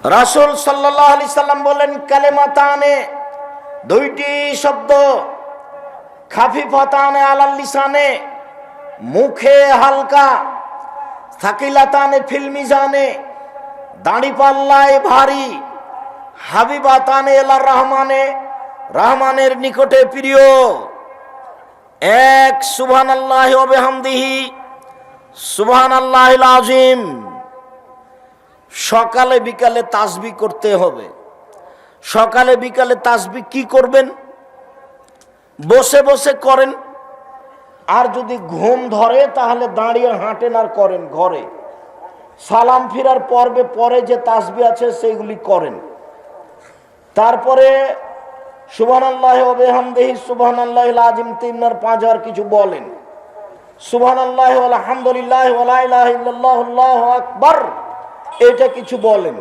রাসূল সাল্লাল্লাহু আলাইহি সাল্লাম বলেন, কালেমাতানে, দুইটি শব্দ, খাফিফাতানে আলাল লিসানে, মুখে হালকা, সাকিলাতানে ফিল মিজানে, দাড়ি পাল্লায় ভারী, হাবিবাতানে ইলার রহমানে, রহমানের নিকটে প্রিয়। এক সুবহানাল্লাহি ওয়া বিহামদিহি সুবহানাল্লাহিল আযীম। সকালে বিকালে তাসবিহ করতে হবে। সকালে বিকালে তাসবিহ কি করবেন? বসে বসে করেন, আর যদি ঘুম ধরে তাহলে দাঁড়িয়ে হাঁটেন আর করেন। ঘরে সালাম ফিরার পর্বে পরে যে তাসবিহ আছে সেইগুলি করেন। তারপরে সুবহানাল্লাহি ওয়া বিহামদিহি সুবহানাল্লাহিল আযীম 3 আর 5 আর কিছু বলেন। সুবহানাল্লাহি ওয়া আলহামদুলিল্লাহি ওয়া লা ইলাহা ইল্লাল্লাহু আল্লাহু আকবার, এটা কিছু বলেন।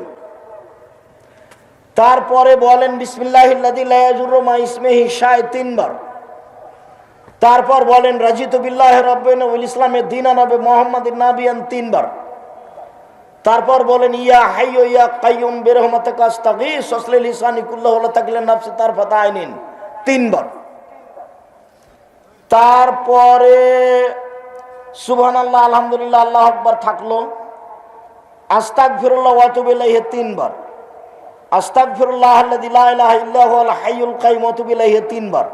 তারপরে বলেন বিসমিল্লাহিল্লাযী লা ইয়াযুররু মা ইসমিহি শাই 3 বার। তারপর বলেন রাজিতু বিল্লাহি রাব্বান ওয়াল ইসলামে দীনান ওয়া মুহাম্মাদিন নাবিয়ান 3 বার। তারপর বলেন ইয়া হাইয়ু ইয়া কাইয়ুম বিরহমাতিকা আস্তাগীস ওয়াসলি লিসানি কুল্লাহু লা তাকলিন নাফসি তারফাত আইনিন 3 বার। তারপরে সুবহানাল্লাহ আলহামদুলিল্লাহ আল্লাহু আকবার থাকলো। আস্তাগফিরুল্লাহ ওয়া আতুবু ইলাইহি 3 বার। আস্তাগফিরুল্লাহাল্লাযী লা ইলাহা ইল্লা হুয়াল হাইয়ুল কাইয়্যুম ওয়া আতুবু ইলাইহি 3 বার।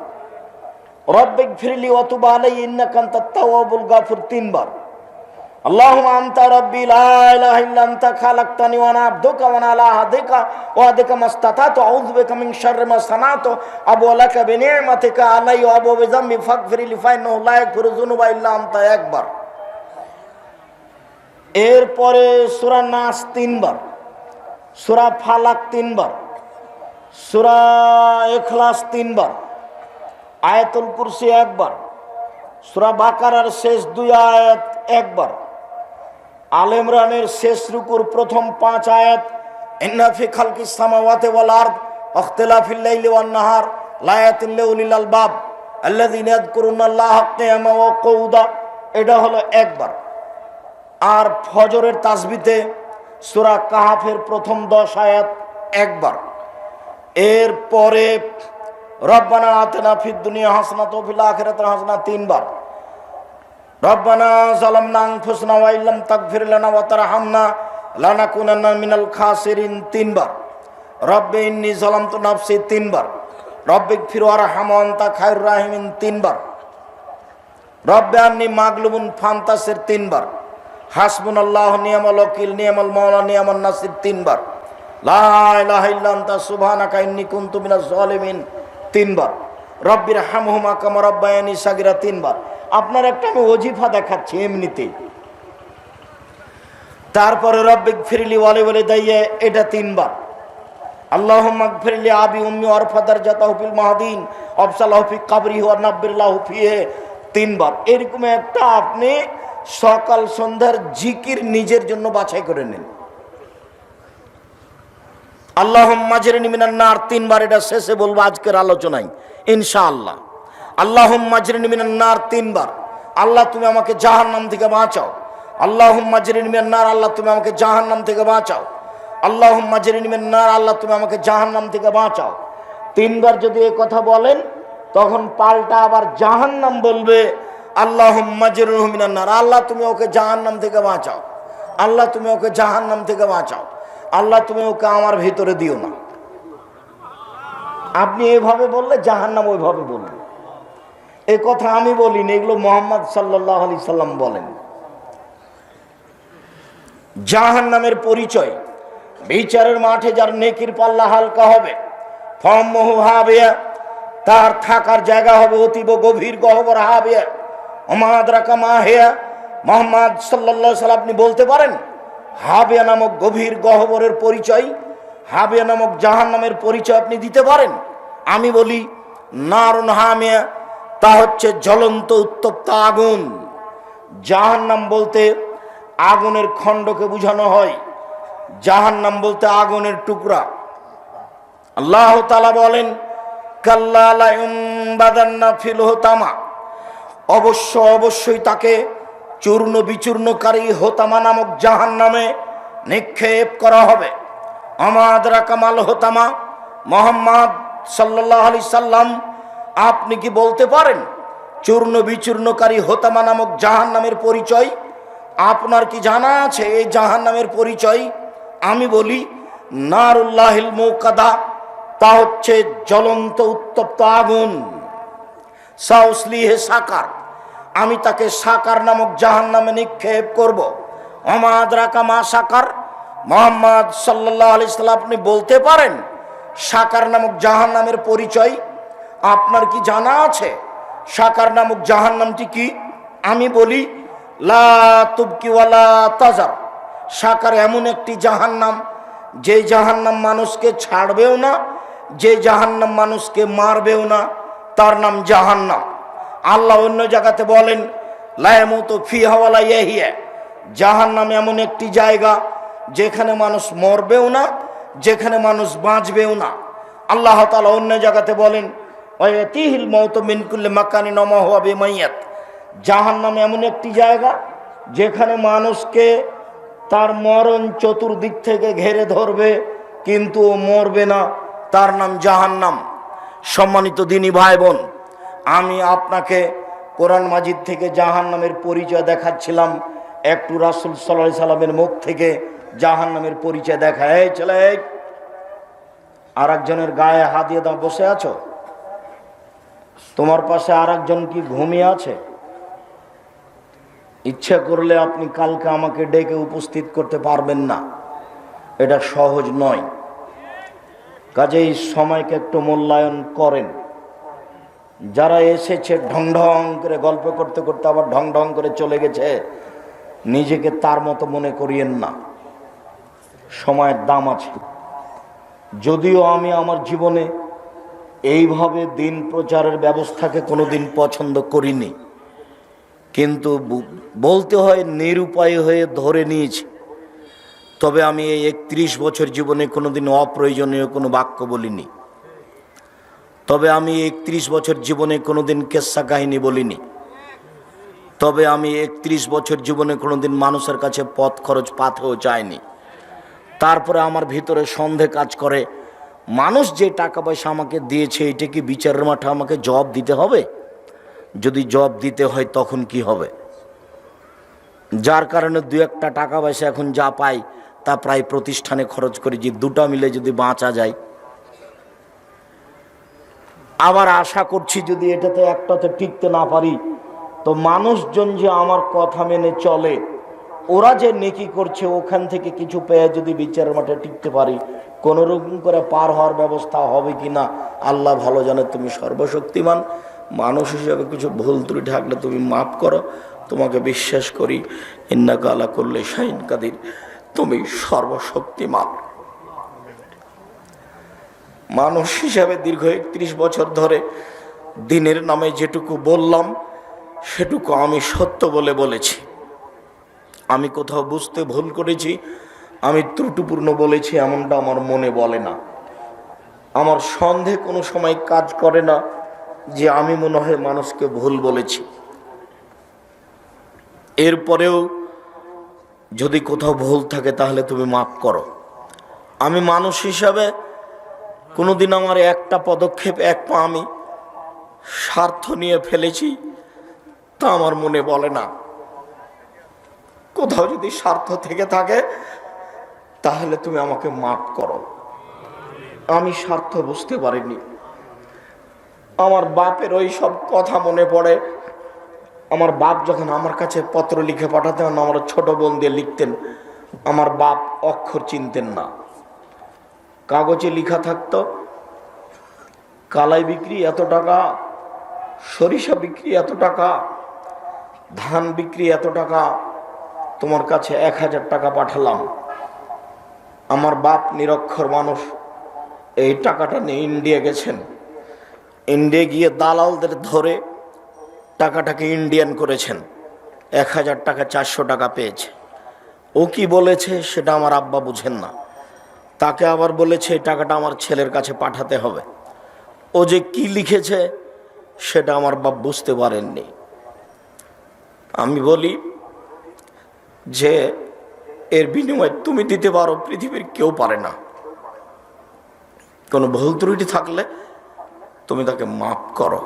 রব্বিগফিরলি ওয়া তুব আলাইহি ইন্নাকা আনতাত তাওয়াবুল গাফুর 3 বার। আল্লাহুম্মা আনতা রাব্বি লা ইলাহা ইল্লা আনতা খালাকতানি ওয়া আনা আবদুকা ওয়া আনা আলা আহদিকা ওয়া আদিকা মাসতাতাতু আউযু বিকা মিন শাররি মা সানাতু আবু লাকা বিনি'মাতিকা আলাইয়া ওয়া আবু বিযামবি ফাগফিরলি ফাইন্নাহু লা ইয়াগফিরু যুনুবা ইল্লা আনতা 1 বার। এরপরে সূরা নাস 3 বার, সূরা ফালাক 3 বার, সূরা ইখলাস 3 বার, আয়াতুল কুরসি 1 বার, সূরা বাকারার শেষ 2 আয়াত 1 বার, আলে ইমরানের শেষ রুকুর প্রথম 5 আয়াত, ইন্না ফি খালকিস সামাওয়াতি ওয়াল আরদ ওয়াখতিলাফিল লাইলি ওয়ান নাহার লায়াতিন লিউলিল আলবাব আল্লাযীনা ইয়াযকুরুনাল্লাহা কিয়ামান ওয়া কুউদা, এটা হলো 1 বার। আর ফজরের তাসবিতে সূরা কাহাফের প্রথম 10 আয়াত 1 বার। এরপরে রব্বানা আতিনা ফিদ দুনিয়া হাসানাতাও ওয়া ফিল আখিরাতি হাসানাতাও 3 বার। রব্বানা যালামনা আনফুসানা ওয়া ইল্লাম তাগফির লানা ওয়া তারহামনা লানাকুনান্না মিনাল খাসিরিন 3 বার। রব্বি ইন্নী যালামতু নাফসি 3 বার। রব্বিগফির ওয়ারহাম ওয়া আনতা খায়রুর রাহিমিন 3 বার। রব্বি আন্নী মাগলুবুন ফান্তাসির 3 বার। হাসবুনাল্লাহু নি'মাল ওয়াকিল নি'মাল মাওলা নি'মান নাসির 3 বার। লা ইলাহা ইল্লা আনতা সুবহানাকা ইন্নী কুনতু মিনাজ জালিমিন 3 বার। রব্বিরহামহুমা কামা রাব্বায়ানি সাগীরা 3 বার। আপনার একটা আমি ওজিফা দেখাচ্ছি এমনিতেই। তারপরে রব্বিগফিরলি ওয়া লিওয়ালিদাইয়া, এটা 3 বার। আল্লাহুম্মা গফিরলি আবি উম্মি ওয়ারফা দারজাতাহু ফিল মাহদিন ওয়াবসালাহু ফি কবরিহি ওয়া নাব্বিরলাহু ফিহি 3 বার। এরকম একটা আপনি সকাল সন্ধ্যার জিকির নিজের জন্য বাছাই করে নেন। আল্লাহুম্মা আজরিনি মিনান নার 3 বার, এটা শেষে বলবো আজকের আলোচনায় ইনশাআল্লাহ। আল্লাহুম্মা আজরিনি মিনান নার 3 বার, আল্লাহ তুমি আমাকে জাহান্নাম থেকে বাঁচাও। আল্লাহুম্মা আজরিনি মিনান নার, আল্লাহ তুমি আমাকে জাহান্নাম থেকে বাঁচাও। আল্লাহুম্মা আজরিনি মিনান নার, আল্লাহ তুমি আমাকে জাহান্নাম থেকে বাঁচাও। 3 বার যদি এই কথা বলেন, তখন পাল্টা আবার জাহান্নাম বলবে আল্লাহুম্মা আজরিনি মিনান নার, আল্লাহ তুমি ওকে জাহান্নাম থেকে বাঁচাও। আল্লাহ তুমি ওকে জাহান্নাম থেকে বাঁচাও। আল্লাহ তুমি ওকে আমার ভিতরে দিও না। আপনি এভাবে বললে জাহান্নাম ওইভাবে বলবে। এই কথা আমি বলিনি, এগুলো মুহাম্মদ সাল্লাল্লাহু আলাইহি সাল্লাম বলেন। জাহান্নামের পরিচয়, বিচারের মাঠে যার নেকির পাল্লা হালকা হবে, ফাম্মুহু হাবিয়া, তার থাকার জায়গা হবে অতীব গভীর গহ্বর হাবিয়া। ওমা আদরাকা মা হিয়া, মুহাম্মদ সাল্লাল্লাহু আলাইহি সাল্লাম আপনি বলতে পারেন হাবিয়া নামক গভীর গহ্বরের পরিচয়, হাবিয়া নামক জাহান্নামের পরিচয় আপনি দিতে পারেন? আমি বলি নারুন হামিয়া, তা হচ্ছে জ্বলন্ত উত্তপ্ত আগুন। জাহান্নাম বলতে আগুনের খণ্ডকে বোঝানো হয়, জাহান্নাম বলতে আগুনের টুকরা। আল্লাহ তাআলা বলেন কাল্লা লা ইউনবাদান্না ফিল হুতামা, অবশ্যই তাকে চূর্ণ বিচূর্ণকারী হোতামা নামক জাহান্নামে নিক্ষেপ করা হবে। আমাদরা কামাল হোতামা, মোহাম্মদ সাল্লাল্লাহু আলাইহি সাল্লাম আপনি কি বলতে পারেন চূর্ণ বিচূর্ণকারী হোতামা নামক জাহান্নামের পরিচয়? আপনার কি জানা আছে এই জাহান্নামের পরিচয়? আমি বলি নারুল্লাহিল মুকাদা, তা হচ্ছে জ্বলন্ত উত্তপ্ত আগুন। সাউসলিহে সাকার, আমি তাকে সাকার নামক জাহান্নামে নিক্ষেপ করব। আমাদরা কামা সাকার, মোহাম্মদ সাল্লাল্লাহু আলাইহি সাল্লাম আপনি বলতে পারেন সাকার নামক জাহান্নামের পরিচয়? আপনার কি জানা আছে সাকার নামক জাহান্নামটি কি? আমি বলি লা তুবকি ওয়ালা তাজার, সাকার এমন একটি জাহান্নাম যে জাহান্নাম মানুষকে ছাড়বেও না, যে জাহান্নাম মানুষকে মারবেও না, তার নাম জাহান্নাম। আল্লাহ অন্য জায়গাতে বলেন লা ইয়ামুতু ফিহা ওয়ালা ইয়াহইয়া, জাহান্নাম এমন একটি জায়গা যেখানে মানুষ মরবেও না, যেখানে মানুষ বাঁচবেও না। আল্লাহ তাআলা অন্য জায়গাতে বলেন ওয়ায়াতিহিল মাউতু মিন কুল্লি মাকানিন ওয়া মা হুয়া বিমাইয়াত, জাহান্নাম এমন একটি জায়গা যেখানে মানুষকে তার মরণ চতুর্দিক থেকে ঘেরে ধরবে কিন্তু ও মরবে না, তার নাম জাহান্নাম। সম্মানিত দিনী ভাই বোন, আমি আপনাকে কোরআন মাজিদ থেকে জাহান্নামের পরিচয় দেখাচ্ছিলাম, একটু রাসূল সাল্লাল্লাহু আলাইহি সাল্লামের মুখ থেকে জাহান্নামের পরিচয় দেখা। এই ছেলে, আর একজনের গায়ে হাত দিয়ে দাও, বসে আছো? তোমার পাশে আর একজন কি ঘুমিয়ে আছে? ইচ্ছা করলে আপনি কালকে আমাকে ডেকে উপস্থিত করতে পারবেন না, এটা সহজ নয়। কাজেই সময়কে একটু মূল্যায়ন করেন। যারা এসেছে ঢং ঢং করে গল্প করতে করতে আবার ঢং ঢং করে চলে গেছে, নিজেকে তার মতো মনে করিয়েন না, সময়ের দাম আছে। যদিও আমি আমার জীবনে এইভাবে দিন প্রচারের ব্যবস্থাকে কোনোদিন পছন্দ করিনি, কিন্তু বলতে হয় নিরুপায় হয়ে ধরে নিয়েছি। তবে আমি এই 31 বছর জীবনে কোনোদিন অপ্রয়োজনীয় কোনো বাক্য বলিনি। তবে আমি 31 বছর জীবনে কোনোদিন কেচ্ছা কাহিনী বলিনি। তবে আমি 31 বছর জীবনে কোনোদিন মানুষের কাছে পথ খরচ পাতেও চাইনি। তারপরে আমার ভিতরে সন্দেহ কাজ করে, মানুষ যে টাকা পয়সা আমাকে দিয়েছে এটা কি বিচারের মাঠে আমাকে জবাব দিতে হবে? যদি জবাব দিতে হয় তখন কি হবে? যার কারণে দু একটা টাকা পয়সা এখন যা পাই তা প্রায় প্রতিষ্ঠানে খরচ করি, যে দুটা মিলে যদি বাঁচা যায়। আবার আশা করছি যদি এটাতে একটাতে টিকতে না পারি তো মানুষজন যে আমার কথা মেনে চলে, ওরা যে নেকি করছে ওখান থেকে কিছু পেয়ে যদি বিচারের মাঠে টিকতে পারি, কোন রকম করে পার হওয়ার ব্যবস্থা হবে কিনা আল্লাহ ভালো জানে। তুমি সর্বশক্তিমান, মানুষ হিসেবে কিছু ভুল ত্রুটি থাকলে তুমি মাফ করো। তোমাকে বিশ্বাস করি, ইন্নাকা আলা কুল্লি শাইইন কাদির, তুমি সর্বশক্তিমান। মানুষ হিসাবে দীর্ঘ 31 বছর ধরে দিনের নামে যেটুকু বললাম সেটুকু আমি সত্য বলে বলেছি। আমি কোথাও বুঝতে ভুল করেছি, আমি ত্রুটিপূর্ণ বলেছি এমনটা আমার মনে বলে না। আমার সন্দেহ কোনো সময় কাজ করে না যে আমি মনে হয় মানুষকে ভুল বলেছি। এরপরেও যদি কোথাও ভুল থাকে তাহলে তুমি মাফ করো। আমি মানুষ হিসাবে কোনোদিন আমার একটা পদক্ষেপ, এক পা আমি স্বার্থ নিয়ে ফেলেছি তা আমার মনে বলে না। কোথাও যদি স্বার্থ থেকে থাকে তাহলে তুমি আমাকে মাফ করো। আমি স্বার্থ বুঝতে পারিনি। আমার বাপের ওই সব কথা মনে পড়ে। আমার বাপ যখন আমার কাছে পত্র লিখে পাঠাতেন, আমার ছোট বোন দিয়ে লিখতেন, আমার বাপ অক্ষর চিনতেন না। কাগজে লেখা থাকতো কালাই বিক্রি এত টাকা, সরিষা বিক্রি এত টাকা, ধান বিক্রি এত টাকা, তোমার কাছে 1000 টাকা পাঠালাম। আমার বাপ নিরক্ষর মানুষ, এই টাকাটা নিয়ে ইন্ডিয়া গেছেন। ইন্ডিয়া গিয়ে দালালদের ধরে টাকাটাকে ইন্ডিয়ান করেছেন। 1000 টাকা 400 টাকা পেয়েছে। ও কি বলেছে সেটা আমার আব্বা বুঝেন না। তাকে আবার বলেছে এই টাকাটা আমার ছেলের কাছে পাঠাতে হবে। ও যে কি লিখেছে সেটা আমার বাপ বুঝতে পারেননি। আমি বলি যে এর বিনিময়ে তুমি দিতে পারো, পৃথিবীর কেউ পারে না। কোনো ভুল ত্রুটি থাকলে তুমি তাকে মাফ করো।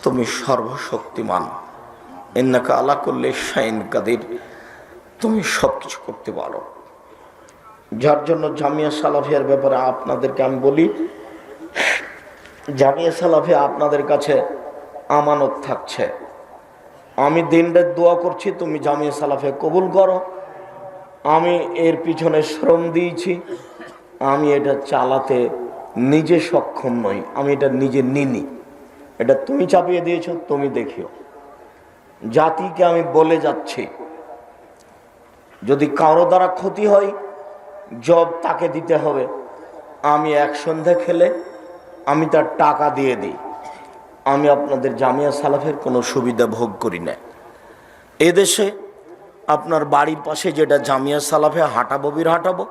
তুমি সর্বশক্তিমান, ইন্নাকা আলা কুল্লি শাইইন কাদির, তুমি সবকিছু করতে পারো। যার জন্য জামিয়া সালাফিয়ার ব্যাপারে আপনাদেরকে আমি বলি, জামিয়া সালাফিয়া আপনাদের কাছে আমানত থাকছে। আমি দিনরাত দোয়া করছি, তুমি জামিয়া সালাফিয়া কবুল করো। আমি এর পিছনে শ্রম দিয়েছি, আমি এটা চালাতে নিজে সক্ষম নই, আমি এটা নিজে নিনি, এটা তুমি চাপিয়ে দিয়েছো, তুমি দেখিও। জাতিকে আমি বলে যাচ্ছি, যদি কারো দ্বারা ক্ষতি হয় জব তাকে দিতে হবে। আমি এক সন্ধ্যা খেলে আমি তার টাকা দিয়ে দিই, আমি আপনাদের জামিয়া সালাফের কোনো সুবিধা ভোগ করি না। এদেশে আপনার বাড়ির পাশে যেটা জামিয়া সালাফে হাঁটাবো হাঁটাবো,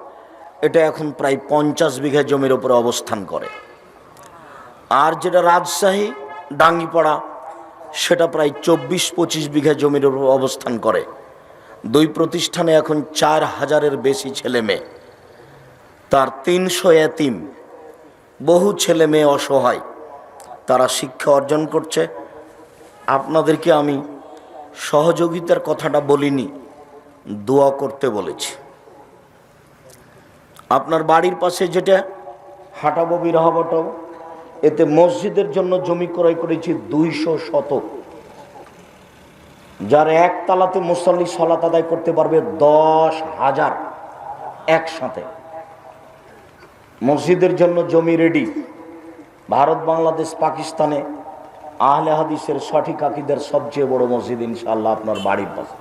এটা এখন প্রায় 50 বিঘা জমির উপরে অবস্থান করে। আর যেটা রাজশাহী ডাঙ্গিপাড়া, সেটা প্রায় 24-25 বিঘা জমির উপর অবস্থান করে। দুই প্রতিষ্ঠানে এখন 4000-এর বেশি ছেলে মেয়ে, তার 300 এতিম, বহু ছেলে মেয়ে অসহায়, তারা শিক্ষা অর্জন করছে। আপনাদেরকে আমি সহযোগিতার কথাটা বলিনি, দোয়া করতে বলেছি। আপনার বাড়ির পাশে যেটা হাঁটাবো বিরহাবটো, এতে মসজিদের জন্য জমি ক্রয় করেছি 200 শতক, যার একতলাতে মুসল্লি সালাত আদায় করতে পারবে 10,000 একসাথে। মসজিদের জন্য জমি রেডি। ভারত, বাংলাদেশ, পাকিস্তানে আহলে হাদিসের সঠিক আকীদার সবচেয়ে বড় মসজিদ ইনশাআল্লাহ আপনার বাড়ির পাশে।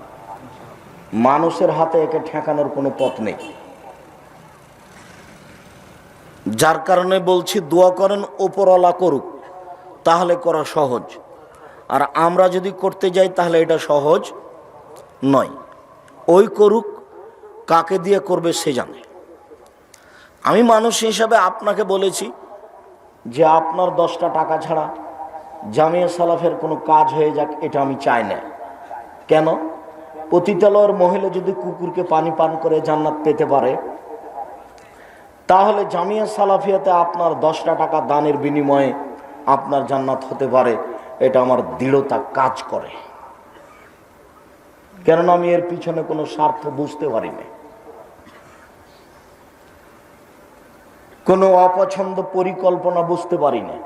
মানুষের হাতে একে ঠেকানোর কোনো পথ নেই। যার কারণে বলছি দোয়া করেন ওপরওয়ালা করুক, তাহলে করা সহজ। আর আমরা যদি করতে যাই তাহলে এটা সহজ নয়। ওই করুক, কাকে দিয়ে করবে সে জানে। আমি মানুষ হিসাবে আপনাকে বলেছি যে আপনার 10টা টাকা ছাড়া জামিয়া সালাফের কোনো কাজ হয়ে যাক, এটা আমি চাই না। কেন? পতিতালয়ের মহিলা যদি কুকুরকে পানি পান করে জান্নাত পেতে পারে, তাহলে জামিয়া সালাফিয়াতে আপনার 10টা টাকা দানের বিনিময়ে আপনার জান্নাত হতে পারে, এটা আমার দৃঢ়তা কাজ করে। কেননা আমি এর পিছনে কোনো স্বার্থ বুঝতে পারি না, কোনো অপছন্দ পরিকল্পনা বুঝতে পারি না,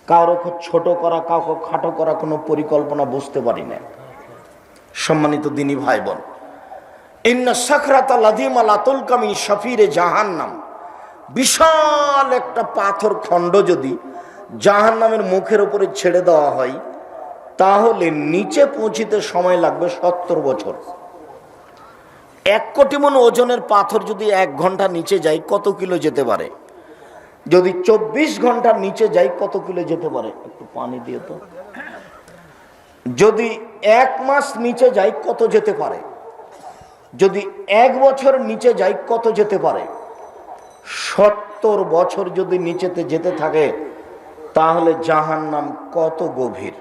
কারো ছোট করা কাউকে খাটো করা কোনো পরিকল্পনা বুঝতে পারি না। সম্মানিত দিনী ভাই বোন, ইন্না সাখরাতা লাযীমা লা তুলকা মিন শাফিরে জাহান্নাম, বিশাল একটা পাথর খণ্ড যদি জাহান্নামের মুখের উপরে ছেড়ে দেওয়া হয়, তাহলে নিচে পৌঁছিতে সময় লাগবে 70 বছর। 1 কোটি মণ ওজনের পাথর যদি 1 ঘন্টা নিচে যায় কত কিলো যেতে পারে? যদি 24 ঘন্টার নিচে যায় কত কিলো যেতে পারে? একটু পানি দিয়ে তো। যদি 1 মাস নিচে যায় কত যেতে পারে? যদি 1 বছর নিচে যায় কত যেতে পারে? 70 বছর যদি নিচেতে যেতে থাকে, তাহলে জাহান্নাম কত গভীর।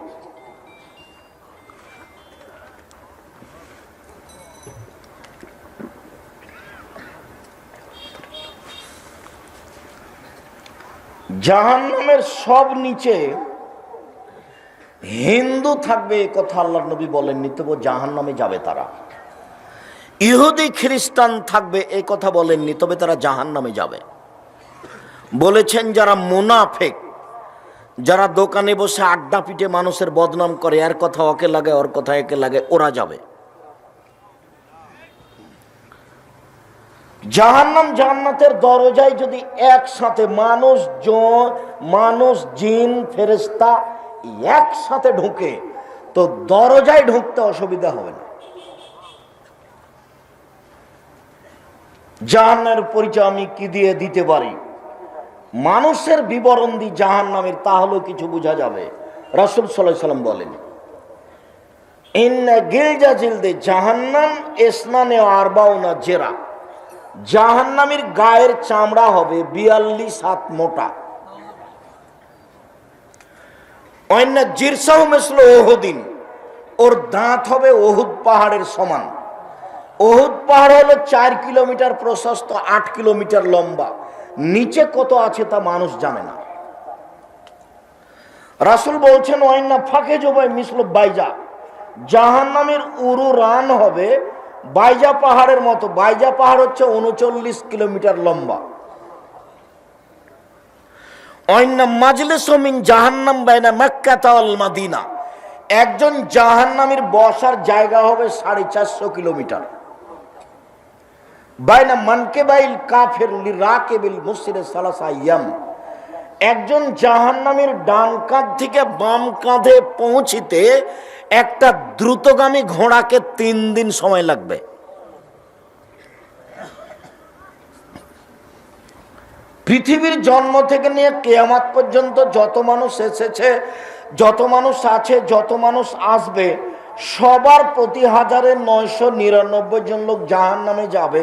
জাহান্নামের সব নিচে হিন্দু থাকবে, এ কথা আল্লাহর নবী বলেননি, তবু জাহান্নামে যাবে তারা। ইহুদি খ্রিস্টান থাকবে, এ কথা বলেননি, তবে তারা জাহান্নামে যাবে। বলেছেন যারা মুনাফিক, যারা দোকানে বসে আড্ডা পিটে মানুষের বদনাম করে, এর কথা ওকে লাগে, ওর কথা একে লাগে, ওরা যাবে। জাহান্নাম জান্নাতের দরজায় যদি একসাথে মানুষ জিন ফেরেশতা একসাথে ঢুকে, তো দরজায় ঢুকতে অসুবিধা হবে না। জাহান্নামের পরিচয় আমি কি দিয়ে দিতে পারি? মানুষের বিবরণ দি জাহান্নামের, তাহলেও কিছু বোঝা যাবে। রাসূল সাল্লাল্লাহু আলাইহি ওয়াসাল্লাম বলেন, ইন্না গিলজা জিলদে জাহান্নাম ইসনানে আরবাউনা জেরা, জাহান্নামীর গায়ের চামড়া হবে 42 হাত মোটা। অন্য জিরসাহু মিসলু উহুদিন, ওর দাঁত হবে উহুদ পাহাড়ের সমান। উহুদ পাহাড় হলো 4 কিলোমিটার প্রশস্ত, 8 কিলোমিটার লম্বা। নিচে কত আছে তা মানুষ জানে না। রাসূল বলছেন ওয়াইন্না ফাঁকে জবাই মিসল বাইজা, জাহান্নামের উরু রান হবে বাইজা পাহাড়ের মতো। বাইজা পাহাড় হচ্ছে 39 কিলোমিটার লম্বা। ওয়াইন্না মাজলিসু মিন জাহান্নাম বাইনা মক্কা ওয়াল মদিনা, একজন জাহান্নামীর বসার জায়গা হবে 450 কিলোমিটার। বাইনা মানকেবাইল কাফির লিরাকিবিল মুসরির সালাসা আইয়াম, একজন জাহান্নামীর ডান কাঁধ থেকে বাম কাঁধে পৌঁছিতে একটা দ্রুতগামী ঘোড়াকে 3 দিন সময় লাগবে। পৃথিবীর জন্ম থেকে নিয়ে কিয়ামত পর্যন্ত যত মানুষ এসেছে, যত মানুষ আছে, যত মানুষ আসবে, সবার প্রতি 1999 জন লোক জাহান্নামে যাবে।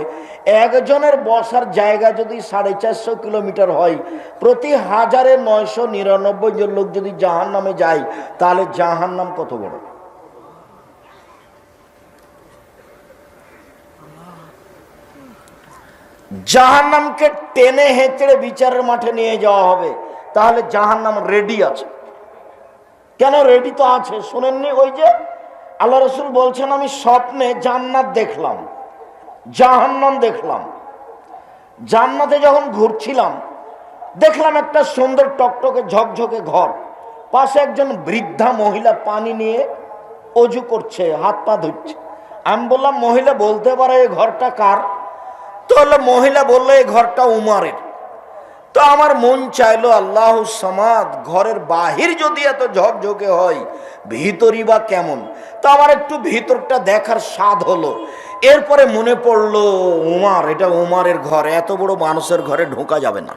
একজনের বসার জায়গা যদি 450 কিলোমিটার হয়, প্রতি 1999 জন লোক যদি জাহান্নামে যায়, তাহলে জাহান্নাম কত বড়। জাহান্নামকে টেনে হেঁচড়ে বিচারের মাঠে নিয়ে যাওয়া হবে, তাহলে জাহান্নাম রেডি আছে। কেন রেডি তো আছে, শুনেননি? ওই যে আল্লাহ রাসূল বলছেন আমি স্বপ্নে জান্নাত দেখলাম, জাহান্নাম দেখলাম। জান্নাতে যখন ঘুরছিলাম দেখলাম একটা সুন্দর টকটকে ঝকঝকে ঘর, পাশে একজন বৃদ্ধা মহিলা পানি নিয়ে অজু করছে, হাত পা ধুচ্ছে। আমি বললাম মহিলা বলতে পারে এই ঘরটা কার? তাহলে মহিলা বললো এই ঘরটা উমারের। তো আমার মন চাইলো আল্লাহু সামাদ, ঘরের বাহির যদি এত ঝকঝকে হয়, ভিতরই বা কেমন? তো আমার একটু ভিতরটা দেখার স্বাদ হলো। এরপরে মনে পড়লো উমার, এটা উমারের ঘর, এত বড় মানুষের ঘরে ঢোকা যাবে না।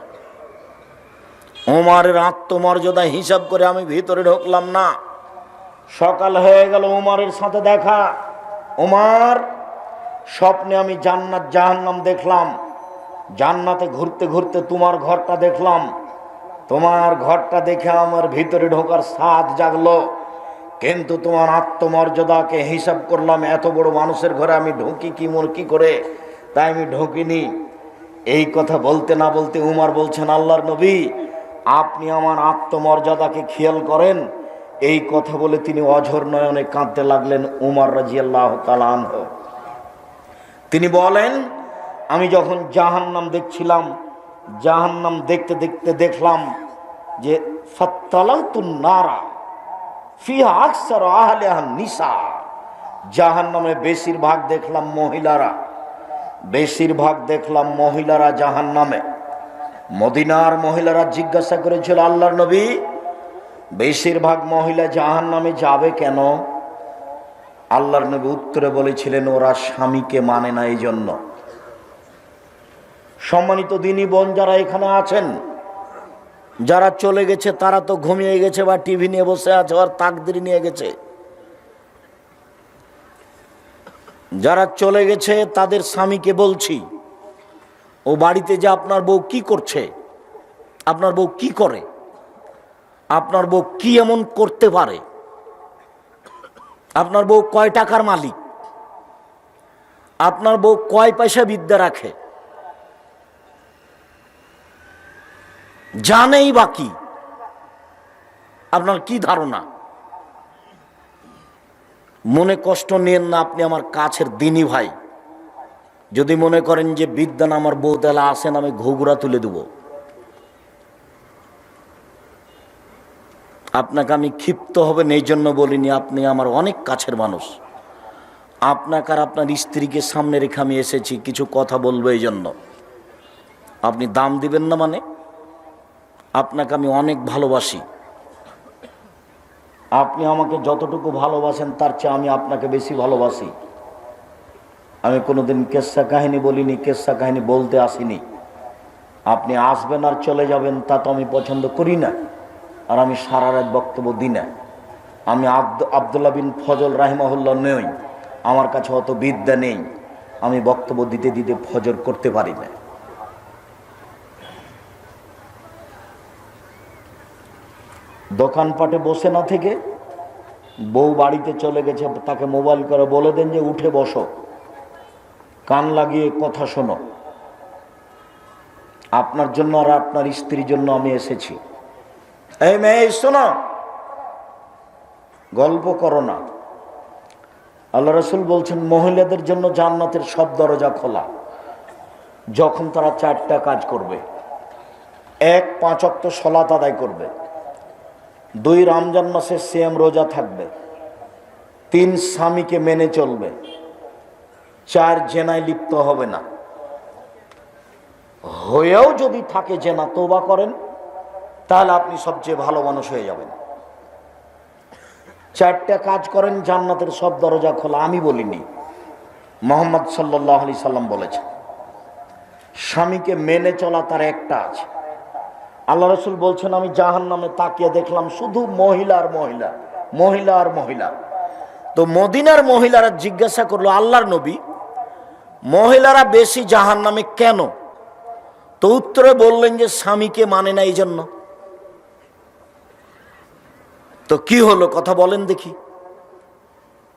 উমারের আত্মমর্যাদা হিসাব করে আমি ভিতরে ঢুকলাম না। সকাল হয়ে গেল, উমারের সাথে দেখা। উমার, স্বপ্নে আমি জান্নাত জাহান্নাম দেখলাম, জান্নাতে ঘুরতে ঘুরতে তোমার ঘরটা দেখলাম। তোমার ঘরটা দেখে আমার ভিতরে ঢোকার স্বাদ জাগলো, কিন্তু তোমার আত্মমর্যাদাকে হিসাব করলাম, এত বড় মানুষের ঘরে আমি ঢুকি কি করে, তাই আমি ঢুকিনি। এই কথা বলতে না বলতে উমার বলছেন আল্লাহর নবী আপনি আমার আত্মমর্যাদাকে খেয়াল করেন। এই কথা বলে তিনি অঝর নয়নে কাঁদতে লাগলেন। উমর রাদিয়াল্লাহু তাআলা আনহু তিনি বলেন আমি যখন জাহান্নাম দেখছিলাম, জাহান্নাম দেখতে দেখতে দেখলাম যে ফাত্তালাতুন নারা ফিহা আকসার আহলিহা নিসা, জাহান্নামে বেশিরভাগ দেখলাম মহিলারা, বেশিরভাগ দেখলাম মহিলারা জাহান্নামে। মদিনার মহিলারা জিজ্ঞাসা করেছিল আল্লাহর নবী বেশিরভাগ মহিলা জাহান্নামে যাবে কেন? আল্লাহর নবী উত্তরে বলেছিলেন ওরা স্বামীকে মানে না, এই জন্য। সম্মানিত দিনী বোন যারা এখানে আছেন, যারা চলে গেছে তারা তো ঘুমিয়ে গেছে বা টিভি নিয়ে বসে আছে আর তাকদীর নিয়ে গেছে। যারা চলে গেছে তাদের স্বামীকে বলছি ও বাড়িতে যে আপনার বউ কি করছে, আপনার বউ কি করে, আপনার বউ কি এমন করতে পারে, আপনার বউ কয় টাকার মালিক, আপনার বউ কয় পয়সা বিদ্যা রাখে, জানেই বাকি, আপনার কি ধারণা? মনে কষ্ট নেন না, আপনি আমার কাছের দিনী ভাই। যদি মনে করেন যে বিদ্যান আমার বউ, তাহলে আসেন আমি ঘুঘুরা তুলে দেব। আপনাকে আমি ক্ষিপ্ত হবেন এই জন্য বলিনি, আপনি আমার অনেক কাছের মানুষ। আপনাকে আর আপনার স্ত্রীকে সামনে রেখে আমি এসেছি, কিছু কথা বলবো এই জন্য। আপনি দাম দিবেন না মানে? আপনাকে আমি অনেক ভালোবাসি, আপনি আমাকে যতটুকু ভালোবাসেন তার চেয়ে আমি আপনাকে বেশি ভালোবাসি। আমি কোনোদিন কেচ্ছা কাহিনী বলিনি, কেচ্ছা কাহিনী বলতে আসিনি। আপনি আসবেন আর চলে যাবেন তা তো আমি পছন্দ করি না, আর আমি সারা রাত বক্তব্য দিই না। আমি আব্দুল্লাহ বিন ফজল রাহিমাহুল্লাহ নই, আমার কাছে অত বিদ্যা নেই, আমি বক্তব্য দিতে দিতে ফজর করতে পারি না। দোকানপাটে বসে না থেকে বউ বাড়িতে চলে গেছে, তাকে মোবাইল করে বলে দেন যে উঠে বসো, কান লাগিয়ে কথা শোনো। আপনার জন্য আর আপনার স্ত্রীর জন্য আমি এসেছি। এই মেয়ে শোনো, গল্প করো না। আল্লাহ রাসূল বলছেন মহিলাদের জন্য জান্নাতের সব দরজা খোলা যখন তারা 4টা কাজ করবে। 1, 5 ওয়াক্ত সালাত আদায় করবে। 2, রমজান মাসে সিয়াম রোজা থাকবে। 3, স্বামীকে মেনে চলবে। 4, জেনায় লিপ্ত হবে না। হয়েও যদি থাকে জেনা, তওবা করেন, তাহলে আপনি সবচেয়ে ভালো মানুষ হয়ে যাবেন। 4টা কাজ করেন, জান্নাতের সব দরজা খোলা। আমি বলিনি, মুহাম্মদ সাল্লাল্লাহু আলাইহি সাল্লাম বলেছেন। স্বামীকে মেনে চলা তার একটা আছে। আল্লাহ রাসূল বলছেন আমি জাহান্নামে তাকিয়ে দেখলাম শুধু মহিলা আর মহিলা, মহিলা আর মহিলা। তো মদিনার মহিলারা জিজ্ঞাসা করলো আল্লাহর নবী, মহিলারা বেশি জাহান্নামে কেন? তো উত্তরে বললেন যে স্বামীকে মানে না এই জন্য। তো কি হলো কথা বলেন দেখি।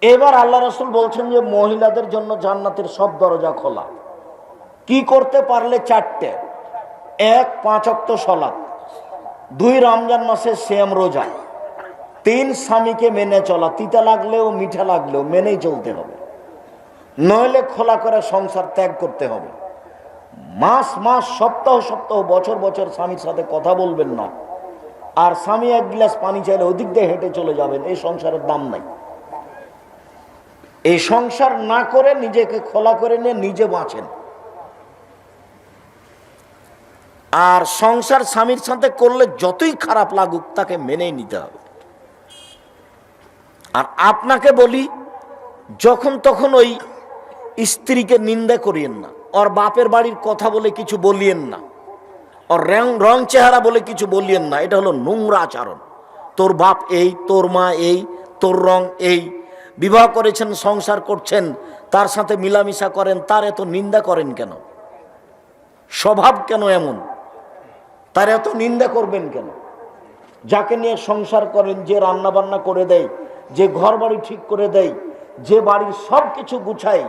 এবার আল্লাহ রাসূল বলছেন যে মহিলাদের জন্য জান্নাতের সব দরজা খোলা। কি করতে পারলে? 4টে। 1, 5 ওয়াক্ত সালাত। 2, রমজান মাসে সিয়াম রোজা। 3, স্বামীকে মেনে চলা। তিতা লাগলেও মিঠা লাগলেও মেনেই চলতে হবে, নইলে খোলা করে সংসার ত্যাগ করতে হবে। মাস মাস, সপ্তাহ সপ্তাহ, বছর বছর স্বামীর সাথে কথা বলবেন না। আর স্বামী 1 গ্লাস পানি চাইলে ওদিক দিয়ে হেঁটে চলে যাবেন। এই সংসারের দাম নাই। এই সংসার না করে নিজেকে খোলা করে নিয়ে নিজে বাঁচেন। আর সংসার স্বামীর সাথে করলে যতই খারাপ লাগুক তাকে মেনেই নিতে হবে। আর আপনাকে বলি, যখন তখন ওই স্ত্রীকে নিন্দা করিয়েন না। ওর বাপের বাড়ির কথা বলে কিছু বলিয়েন না। ওর রং চেহারা বলে কিছু বলিয়েন না। এটা হলো নোংরা আচরণ। তোর বাপ এই, তোর মা এই, তোর রং এই। বিবাহ করেছেন, সংসার করছেন, তার সাথে মিলামিশা করেন, তার এত নিন্দা করেন কেন? স্বভাব কেন এমন? তার এত নিন্দা করবেন কেন? যাকে নিয়ে সংসার করেন, যে রান্না বান্না করে দেয়, যে ঘর বাড়ি ঠিক করে দেয়, যে বাড়ির সব কিছু গুছায়,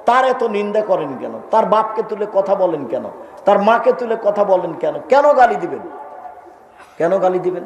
তার এত নিন্দা করেন কেন? তার বাপকে তুলে কথা বলেন কেন? তার মাকে তুলে কথা বলেন কেন? কেন গালি দিবেন? কেন গালি দিবেন?